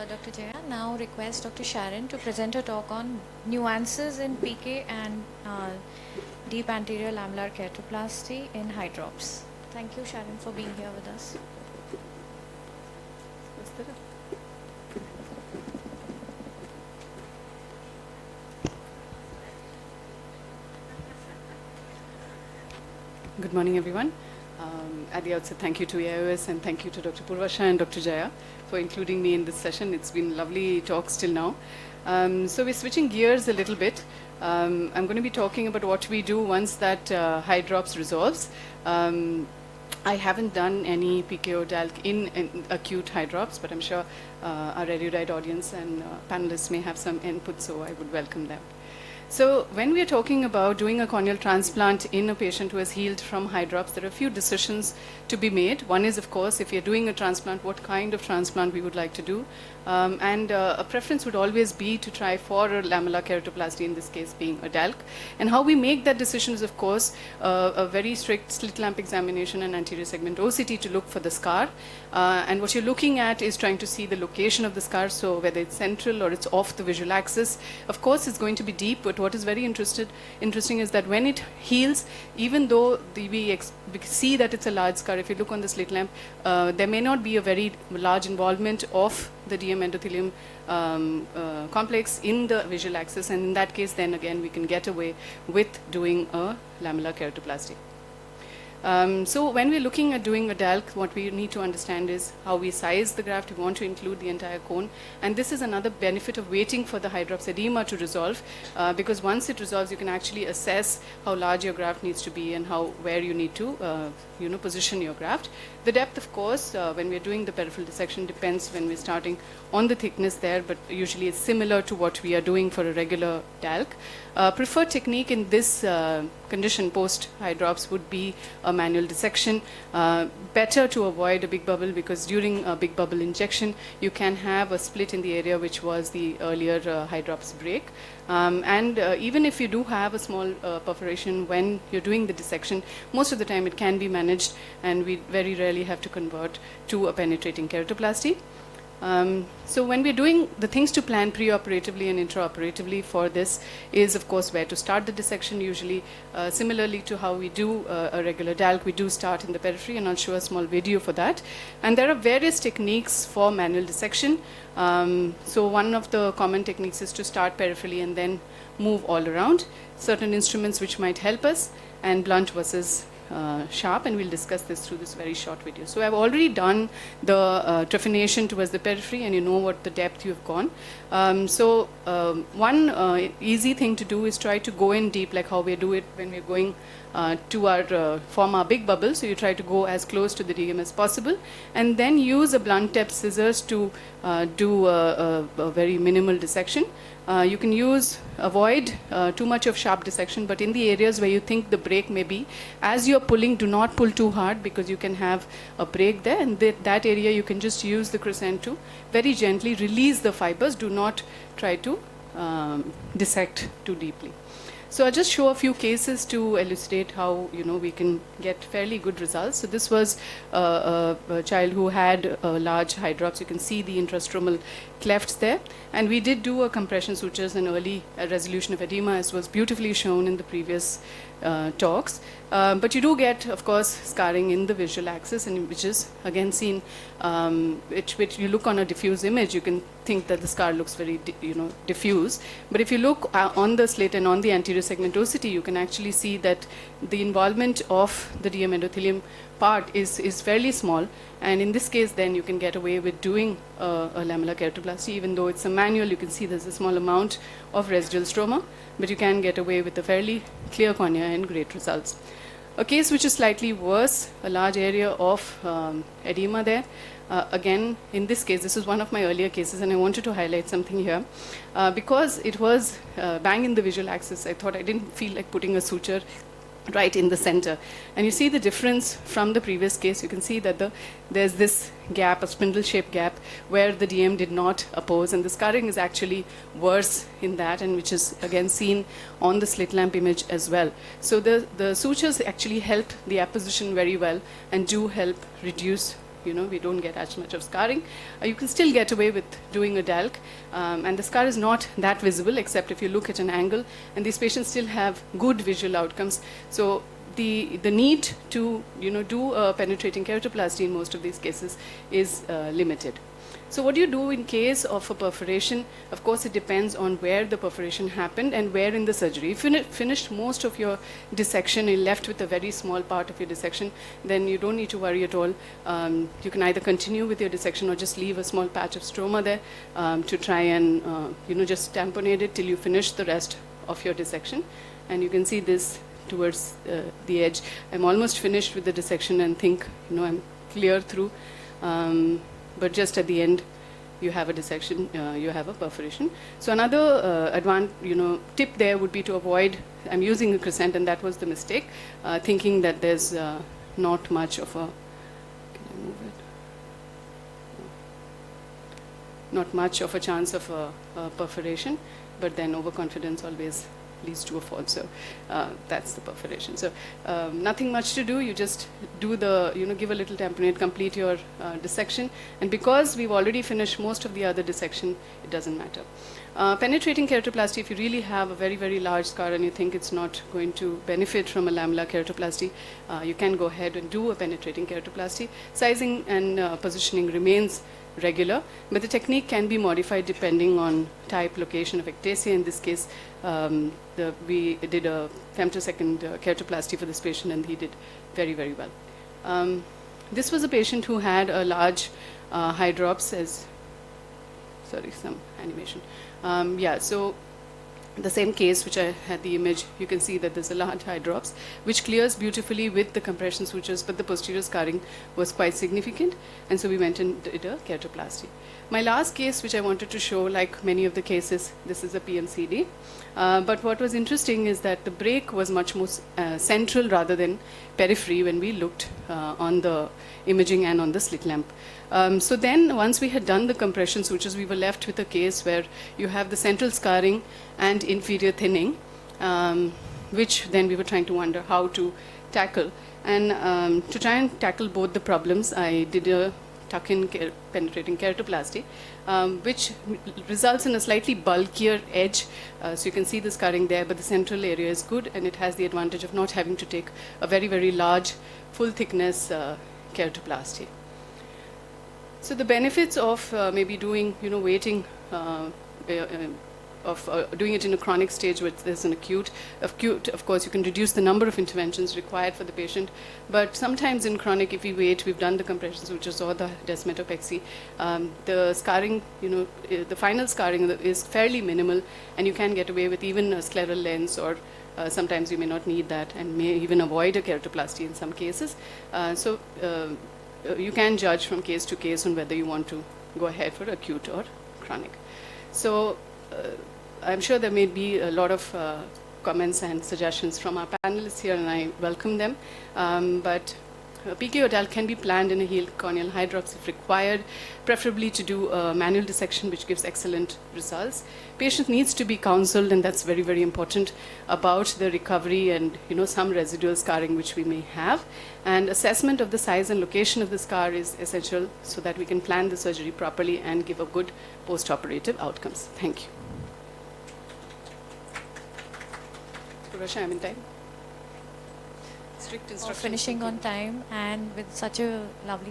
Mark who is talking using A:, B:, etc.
A: Dr. Jaya. Now request Dr. Sharon to present a talk on nuances in PK and deep anterior lamellar keratoplasty in hydrops. Thank you, Sharon, for being here with us.
B: Good morning, everyone. At the outset, thank you to AIOS and thank you to Dr. Purvasha and Dr. Jaya for including me in this session. It's been lovely talks till now. So we're switching gears a little bit. I'm going to be talking about what we do once that hydrops resolves. I haven't done any PKO DALK in acute hydrops, but I'm sure our erudite audience and panelists may have some input, so I would welcome them. So when we are talking about doing a corneal transplant in a patient who has healed from hydrops, there are a few decisions to be made. One is, of course, if you're doing a transplant, what kind of transplant we would like to do. A preference would always be to try for a lamellar keratoplasty, in this case being a DALK. And how we make that decision is, of course, a very strict slit lamp examination and anterior segment OCT to look for the scar. And what you're looking at is trying to see the location of the scar, so whether it's central or it's off the visual axis. Of course, it's going to be deep, but what is very interesting is that when it heals, even though we see that it's a large scar, if you look on the slit lamp, there may not be a very large involvement of the DM endothelium complex in the visual axis, and in that case, then again, we can get away with doing a lamellar keratoplasty. So when we're looking at doing a DALK, what we need to understand is how we size the graft. We want to include the entire cone. And this is another benefit of waiting for the hydrops edema to resolve, because once it resolves, you can actually assess how large your graft needs to be and where you need to position your graft. The depth, of course, when we're doing the peripheral dissection, depends when we're starting on the thickness there, but usually it's similar to what we are doing for a regular DALK. Preferred technique in this condition post-hydrops would be a manual dissection. Better to avoid a big bubble, because during a big bubble injection, you can have a split in the area which was the earlier hydrops break. Even if you do have a small perforation when you're doing the dissection, most of the time it can be managed, and we very rarely have to convert to a penetrating keratoplasty. So when we're doing the things to plan preoperatively and intraoperatively for this is, of course, where to start the dissection. Usually, similarly to how we do a regular DALK, we do start in the periphery, and I'll show a small video for that. And there are various techniques for manual dissection. So one of the common techniques is to start peripherally and then move all around. Certain instruments which might help us, and blunt versus sharp, and we'll discuss this through this very short video. So I've already done the trephination towards the periphery, and you know what the depth you've gone. One easy thing to do is try to go in deep, like how we do it when we're going to form our big bubble. So you try to go as close to the DM as possible, and then use a blunt tip scissors to do a very minimal dissection. You can avoid too much of sharp dissection, but in the areas where you think the break may be, as you're pulling, do not pull too hard, because you can have a break there, and that area you can just use the crescent to very gently release the fibers. Do not try to dissect too deeply. So I'll just show a few cases to elucidate how we can get fairly good results. So this was a child who had large hydrops. You can see the intrastromal clefts there, and we did do a compression sutures and early resolution of edema, as was beautifully shown in the previous talks. But you do get, of course, scarring in the visual axis, and which is again seen. Which you look on a diffuse image, you can think that the scar looks very diffuse. But if you look on the slit and on the anterior segment OCT, you can actually see that the involvement of the DM endothelium part is fairly small. And in this case, then you can get away with doing a lamellar keratoplasty. Even though it's a manual, you can see there's a small amount of residual stroma, but you can get away with a fairly clear cornea and great results. A case which is slightly worse, a large area of edema there. Again, in this case, this is one of my earlier cases, and I wanted to highlight something here. Because it was bang in the visual axis, I thought I didn't feel like putting a suture right in the center. And you see the difference from the previous case. You can see that there's this gap, a spindle-shaped gap, where the DM did not oppose, and the scarring is actually worse in that, and which is again seen on the slit lamp image as well. So the sutures actually help the apposition very well and do help reduce we don't get as much of scarring. You can still get away with doing a DALK, and the scar is not that visible except if you look at an angle, and these patients still have good visual outcomes. So the need to do a penetrating keratoplasty in most of these cases is limited. So what do you do in case of a perforation? Of course, it depends on where the perforation happened and where in the surgery. If you finished most of your dissection, you're left with a very small part of your dissection, then you don't need to worry at all. You can either continue with your dissection or just leave a small patch of stroma there to try and just tamponade it till you finish the rest of your dissection. And you can see this towards the edge. I'm almost finished with the dissection and think I'm clear through. But just at the end, you have a dissection, you have a perforation. So another tip there would be to avoid, I'm using a crescent, and that was the mistake, thinking that there's not much of a, can I move it? Not much of a chance of a perforation, but then overconfidence always leads to a fall. So that's the perforation. So nothing much to do. You just do the, give a little tamponade, complete your dissection. And because we've already finished most of the other dissection, it doesn't matter. Penetrating keratoplasty, if you really have a very, very large scar and you think it's not going to benefit from a lamellar keratoplasty, you can go ahead and do a penetrating keratoplasty. Sizing and positioning remains regular, but the technique can be modified depending on type, location of ectasia. In this case, we did a femtosecond keratoplasty for this patient, and he did very, very well. This was a patient who had a large hydrops some animation. So the same case which I had the image, you can see that there's a large hydrops, which clears beautifully with the compression sutures, but the posterior scarring was quite significant, and so we went and did a keratoplasty. My last case, which I wanted to show, like many of the cases, this is a PMCD. But what was interesting is that the break was much more central rather than periphery when we looked on the imaging and on the slit lamp. So then, once we had done the compression sutures, we were left with a case where you have the central scarring and inferior thinning, which then we were trying to wonder how to tackle. And to try and tackle both the problems, I did a tuck-in penetrating keratoplasty, which results in a slightly bulkier edge. So you can see the scarring there, but the central area is good, and it has the advantage of not having to take a very, very large, full-thickness keratoplasty. So the benefits of maybe doing, waiting, doing it in a chronic stage where there's an acute, of course, you can reduce the number of interventions required for the patient. But sometimes in chronic, if we wait, we've done the compression sutures or the desmetopexy, the scarring, the final scarring is fairly minimal, and you can get away with even a scleral lens, or sometimes you may not need that and may even avoid a keratoplasty in some cases. You can judge from case to case on whether you want to go ahead for acute or chronic. So I'm sure there may be a lot of comments and suggestions from our panelists here, and I welcome them. But PK or DALK can be planned in a healed corneal hydrops if required, preferably to do a manual dissection, which gives excellent results. Patient needs to be counseled, and that's very, very important, about the recovery and some residual scarring which we may have. And assessment of the size and location of the scar is essential so that we can plan the surgery properly and give a good post-operative outcomes. Thank you. Russia, I'm in time. Strict instructions.
A: Finishing on time and with such a lovely